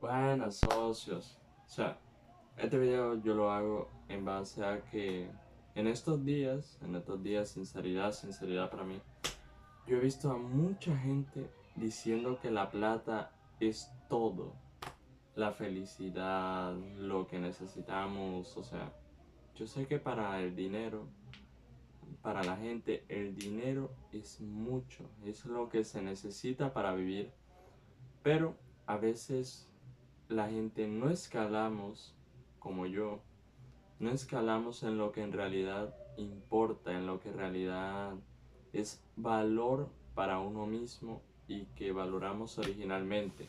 Buenas socios. O sea, este video yo lo hago en base a que en estos días, sinceridad para mí, yo he visto a mucha gente diciendo que la plata es todo, la felicidad, lo que necesitamos. O sea, yo sé que para el dinero, para la gente, el dinero es mucho, es lo que se necesita para vivir, pero a veces la gente no escalamos, como yo, no escalamos en lo que en realidad importa, en lo que en realidad es valor para uno mismo y que valoramos originalmente.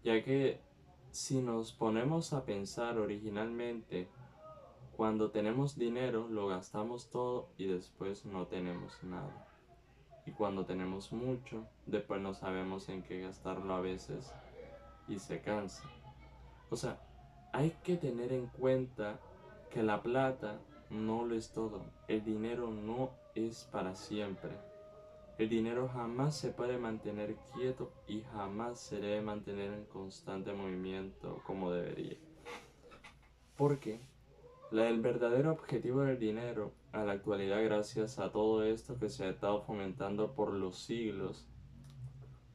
Ya que si nos ponemos a pensar originalmente, cuando tenemos dinero lo gastamos todo y después no tenemos nada. Y cuando tenemos mucho, después no sabemos en qué gastarlo a veces y se cansa. O sea, hay que tener en cuenta que la plata no lo es todo. El dinero no es para siempre. El dinero jamás se puede mantener quieto y jamás se debe mantener en constante movimiento como debería. Porque el verdadero objetivo del dinero a la actualidad, gracias a todo esto que se ha estado fomentando por los siglos,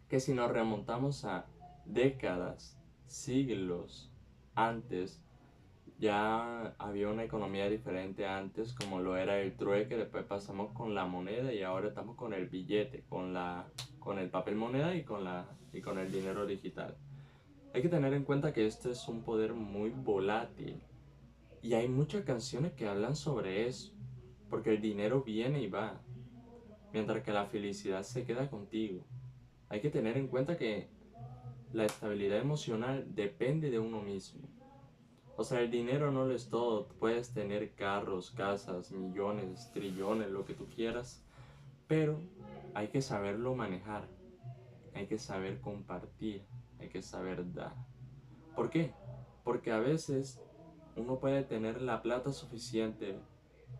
que si nos remontamos a décadas, siglos antes, ya había una economía diferente antes, como lo era el trueque. Después pasamos con la moneda y ahora estamos con el billete, con el papel moneda y con el dinero digital. Hay que tener en cuenta que este es un poder muy volátil y hay muchas canciones que hablan sobre eso, porque el dinero viene y va, mientras que la felicidad se queda contigo. Hay que tener en cuenta que la estabilidad emocional depende de uno mismo. O sea, el dinero no lo es todo. Puedes tener carros, casas, millones, trillones, lo que tú quieras, pero hay que saberlo manejar, hay que saber compartir, hay que saber dar. ¿Por qué? Porque a veces uno puede tener la plata suficiente,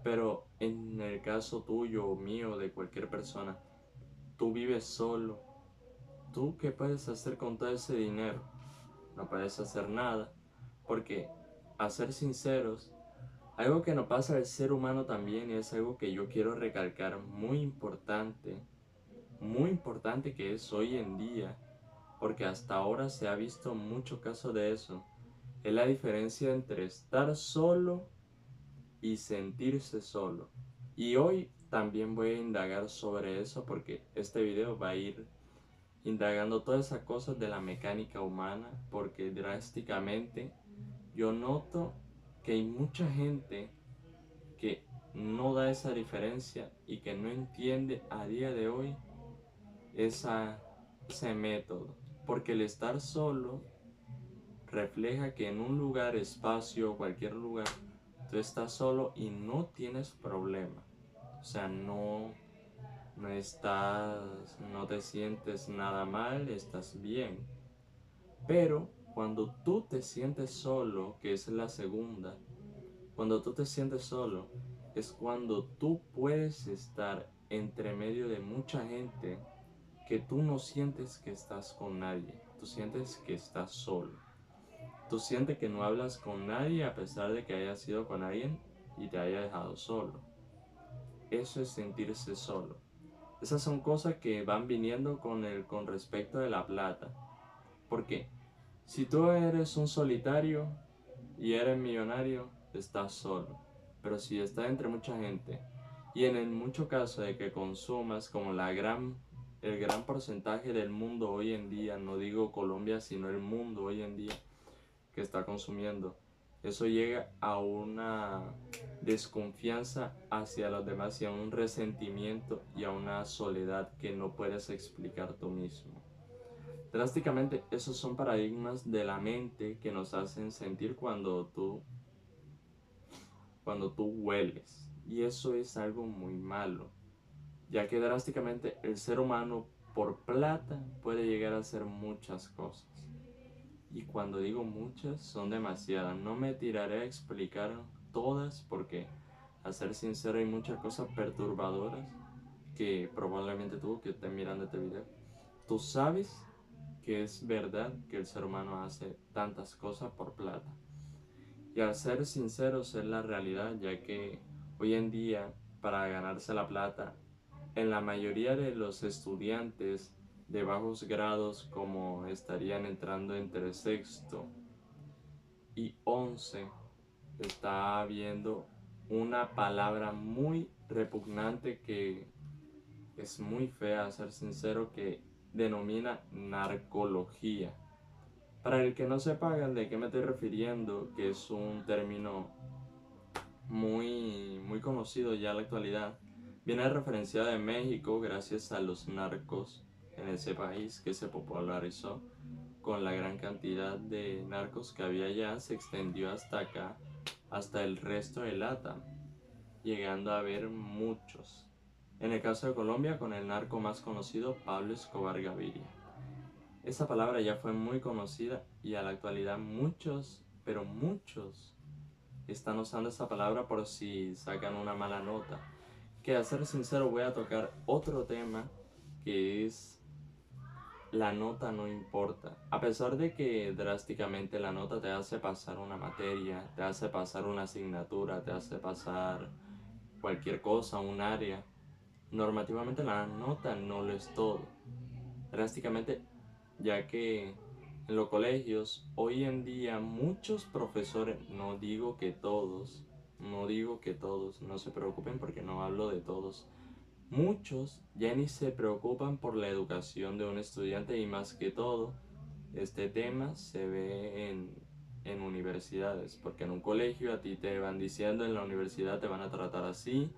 pero en el caso tuyo o mío, de cualquier persona, tú vives solo. ¿Tú qué puedes hacer con todo ese dinero? No puedes hacer nada, porque, a ser sinceros, algo que no pasa al ser humano también, y es algo que yo quiero recalcar, muy importante que es hoy en día, porque hasta ahora se ha visto mucho caso de eso, es la diferencia entre estar solo y sentirse solo. Y hoy también voy a indagar sobre eso, porque este video va a ir indagando todas esas cosas de la mecánica humana, porque drásticamente yo noto que hay mucha gente que no da esa diferencia y que no entiende a día de hoy esa, ese método. Porque el estar solo refleja que en un lugar, espacio, cualquier lugar, tú estás solo y no tienes problema. O sea, no te sientes nada mal, estás bien. Pero cuando tú te sientes solo, que es la segunda, cuando tú te sientes solo, es cuando tú puedes estar entre medio de mucha gente que tú no sientes que estás con nadie, tú sientes que estás solo. Tú sientes que no hablas con nadie a pesar de que hayas ido con alguien y te haya dejado solo. Eso es sentirse solo. Esas son cosas que van viniendo con respecto de la plata. Porque si tú eres un solitario y eres millonario, estás solo. Pero si estás entre mucha gente y en el mucho caso de que consumas como el gran porcentaje del mundo hoy en día, no digo Colombia, sino el mundo hoy en día que está consumiendo, eso llega a una desconfianza hacia los demás y a un resentimiento y a una soledad que no puedes explicar tú mismo. Drásticamente, esos son paradigmas de la mente que nos hacen sentir cuando tú hueles. Y eso es algo muy malo, ya que drásticamente el ser humano por plata puede llegar a hacer muchas cosas. Y cuando digo muchas, son demasiadas. No me tiraré a explicar todas porque, a ser sincero, hay muchas cosas perturbadoras que probablemente tú que estés mirando este video, tú sabes que es verdad que el ser humano hace tantas cosas por plata. Y al ser sinceros es la realidad, ya que hoy en día para ganarse la plata, en la mayoría de los estudiantes de bajos grados, como estarían entrando entre sexto y 11, está habiendo una palabra muy repugnante que es muy fea, a ser sincero, que denomina narcología. Para el que no sepa de qué me estoy refiriendo, que es un término muy conocido ya en la actualidad, viene referenciado de México gracias a los narcos en ese país que se popularizó con la gran cantidad de narcos que había allá, se extendió hasta acá, hasta el resto de LATAM, llegando a haber muchos. En el caso de Colombia, con el narco más conocido, Pablo Escobar Gaviria. Esa palabra ya fue muy conocida y a la actualidad muchos, pero muchos, están usando esa palabra por si sacan una mala nota. Que a ser sincero voy a tocar otro tema que es la nota no importa. A pesar de que drásticamente la nota te hace pasar una materia, te hace pasar una asignatura, te hace pasar cualquier cosa, un área, normativamente la nota no lo es todo. Drásticamente, ya que en los colegios hoy en día muchos profesores, no digo que todos, no se preocupen porque no hablo de todos, muchos ya ni se preocupan por la educación de un estudiante y más que todo, este tema se ve en universidades, porque en un colegio a ti te van diciendo, en la universidad te van a tratar así,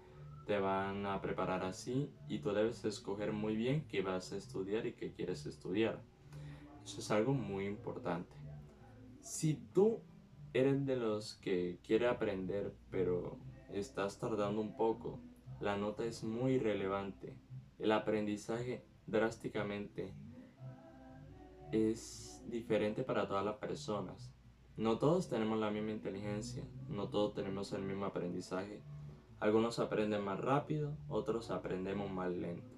te van a preparar así y tú debes escoger muy bien qué vas a estudiar y qué quieres estudiar. Eso es algo muy importante. Si tú eres de los que quiere aprender pero estás tardando un poco, la nota es muy relevante. El aprendizaje drásticamente es diferente para todas las personas. No todos tenemos la misma inteligencia, no todos tenemos el mismo aprendizaje. Algunos aprenden más rápido, otros aprendemos más lento.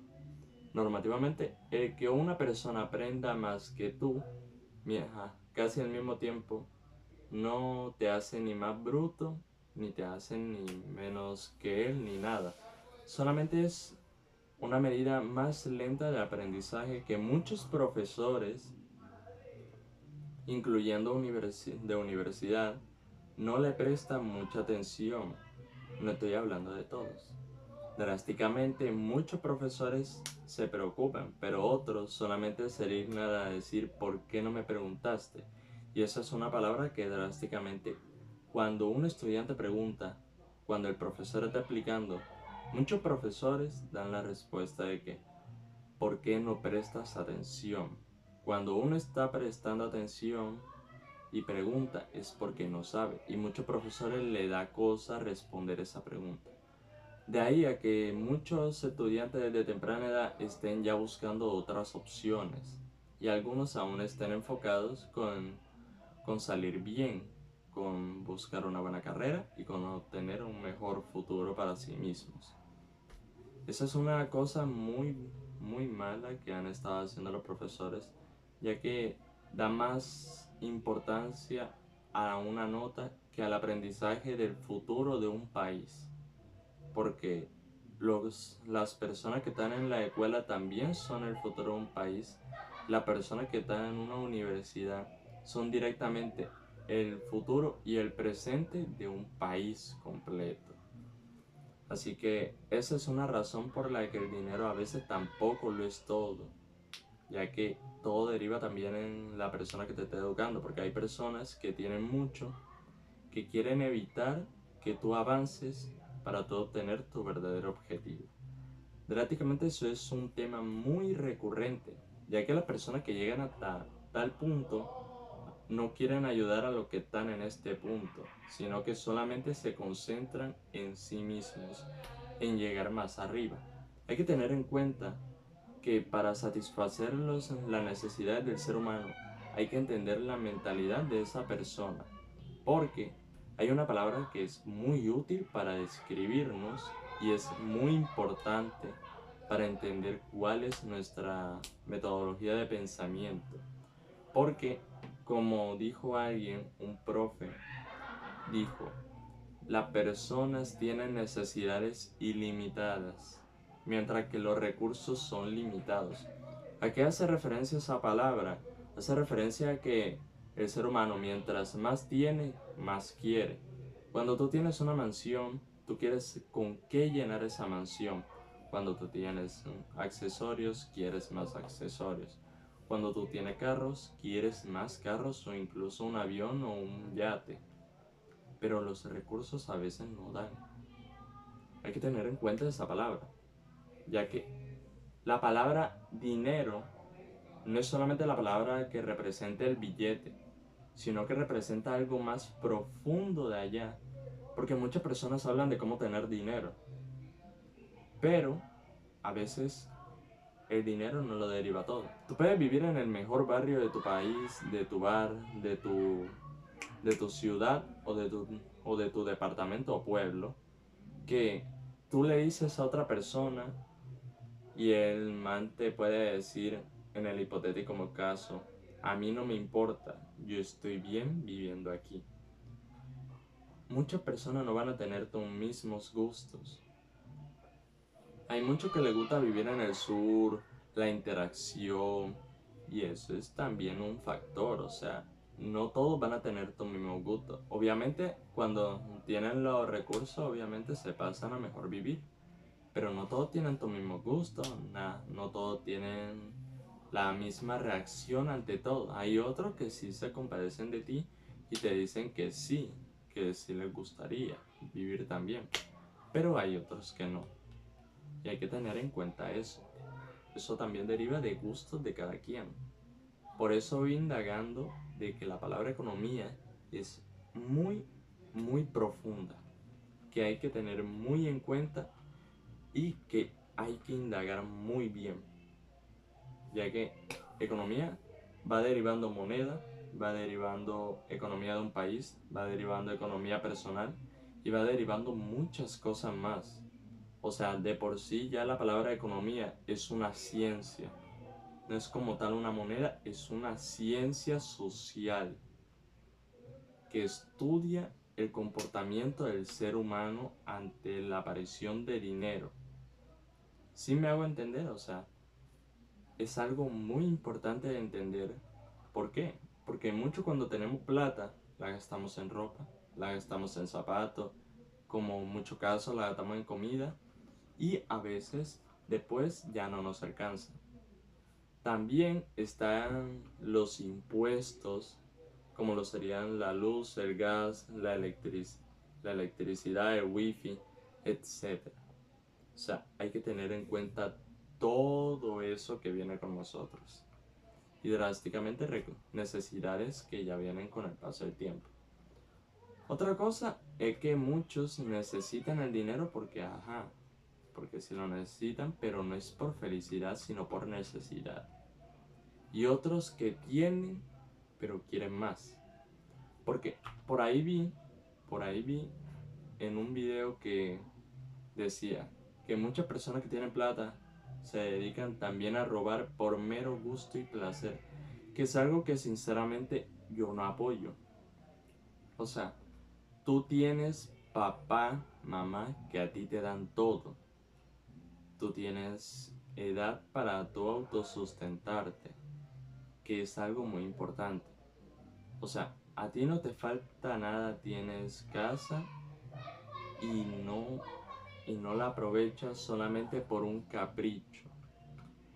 Normativamente, el que una persona aprenda más que tú, casi al mismo tiempo, no te hace ni más bruto, ni te hace ni menos que él, ni nada. Solamente es una medida más lenta de aprendizaje que muchos profesores, incluyendo de universidad, no le prestan mucha atención. No estoy hablando de todos. Drásticamente, muchos profesores se preocupan, pero otros solamente se dignan a decir ¿por qué no me preguntaste? Y esa es una palabra que drásticamente, cuando un estudiante pregunta, cuando el profesor está explicando, muchos profesores dan la respuesta de que ¿por qué no prestas atención? Cuando uno está prestando atención y pregunta es porque no sabe, y muchos profesores le da cosa responder esa pregunta. De ahí a que muchos estudiantes desde temprana edad estén ya buscando otras opciones y algunos aún estén enfocados con salir bien, con buscar una buena carrera y con obtener un mejor futuro para sí mismos. Esa es una cosa muy mala que han estado haciendo los profesores, ya que da más importancia a una nota que al aprendizaje del futuro de un país. Porque las personas que están en la escuela también son el futuro de un país. Las personas que están en una universidad son directamente el futuro y el presente de un país completo. Así que esa es una razón por la que el dinero a veces tampoco lo es todo, ya que todo deriva también en la persona que te está educando, porque hay personas que tienen mucho, que quieren evitar que tú avances para tú obtener tu verdadero objetivo. Drásticamente eso es un tema muy recurrente, ya que las personas que llegan hasta tal punto no quieren ayudar a los que están en este punto, sino que solamente se concentran en sí mismos, en llegar más arriba. Hay que tener en cuenta que para satisfacer las necesidades del ser humano hay que entender la mentalidad de esa persona, porque hay una palabra que es muy útil para describirnos y es muy importante para entender cuál es nuestra metodología de pensamiento. Porque, como dijo alguien, un profe, dijo, las personas tienen necesidades ilimitadas, mientras que los recursos son limitados. ¿A qué hace referencia esa palabra? Hace referencia a que el ser humano, mientras más tiene, más quiere. Cuando tú tienes una mansión, tú quieres con qué llenar esa mansión. Cuando tú tienes accesorios, quieres más accesorios. Cuando tú tienes carros, quieres más carros o incluso un avión o un yate. Pero los recursos a veces no dan. Hay que tener en cuenta esa palabra, ya que la palabra dinero no es solamente la palabra que representa el billete, sino que representa algo más profundo de allá. Porque muchas personas hablan de cómo tener dinero, pero a veces el dinero no lo deriva todo. Tú puedes vivir en el mejor barrio de tu país, de tu bar, de tu ciudad o de tu departamento o pueblo, que tú le dices a otra persona y el man te puede decir, en el hipotético caso, a mí no me importa, yo estoy bien viviendo aquí. Muchas personas no van a tener tus mismos gustos. Hay muchos que les gusta vivir en el sur, la interacción, y eso es también un factor, o sea, no todos van a tener tu mismo gusto. Obviamente, cuando tienen los recursos, obviamente se pasan a mejor vivir, pero no todos tienen tu mismo gusto, no todos tienen la misma reacción ante todo. Hay otros que sí se compadecen de ti y te dicen que sí les gustaría vivir también, pero hay otros que no. Y hay que tener en cuenta eso. Eso también deriva de gustos de cada quien. Por eso voy indagando de que la palabra economía es muy, muy profunda, que hay que tener muy en cuenta y que hay que indagar muy bien, ya que economía va derivando moneda, va derivando economía de un país, va derivando economía personal y va derivando muchas cosas más. O sea, de por sí ya la palabra economía es una ciencia, no es como tal una moneda, es una ciencia social que estudia el comportamiento del ser humano ante la aparición de dinero. ¿Sí me hago entender? O sea, es algo muy importante de entender. ¿Por qué? Porque mucho cuando tenemos plata, la gastamos en ropa, la gastamos en zapatos, como en muchos casos la gastamos en comida y a veces después ya no nos alcanza. También están los impuestos, como lo serían la luz, el gas, la electricidad, el wifi, etc. O sea, hay que tener en cuenta todo eso que viene con nosotros. Y drásticamente necesidades que ya vienen con el paso del tiempo. Otra cosa es que muchos necesitan el dinero porque si lo necesitan, pero no es por felicidad, sino por necesidad. Y otros que tienen, pero quieren más. Porque por ahí vi en un video que decía que muchas personas que tienen plata se dedican también a robar por mero gusto y placer, que es algo que sinceramente yo no apoyo. O sea, tú tienes papá, mamá, que a ti te dan todo. Tú tienes edad para tu autosustentarte, que es algo muy importante. O sea, a ti no te falta nada, tienes casa y no la aprovechas solamente por un capricho.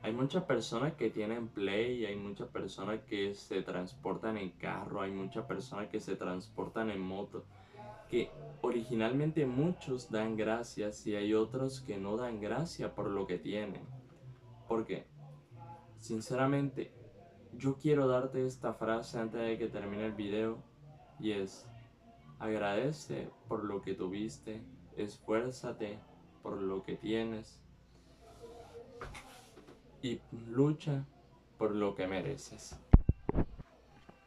Hay muchas personas que tienen play, hay muchas personas que se transportan en carro, hay muchas personas que se transportan en moto, que originalmente muchos dan gracias y hay otros que no dan gracias por lo que tienen. Porque, sinceramente, yo quiero darte esta frase antes de que termine el video y es: agradece por lo que tuviste, esfuérzate por lo que tienes y lucha por lo que mereces.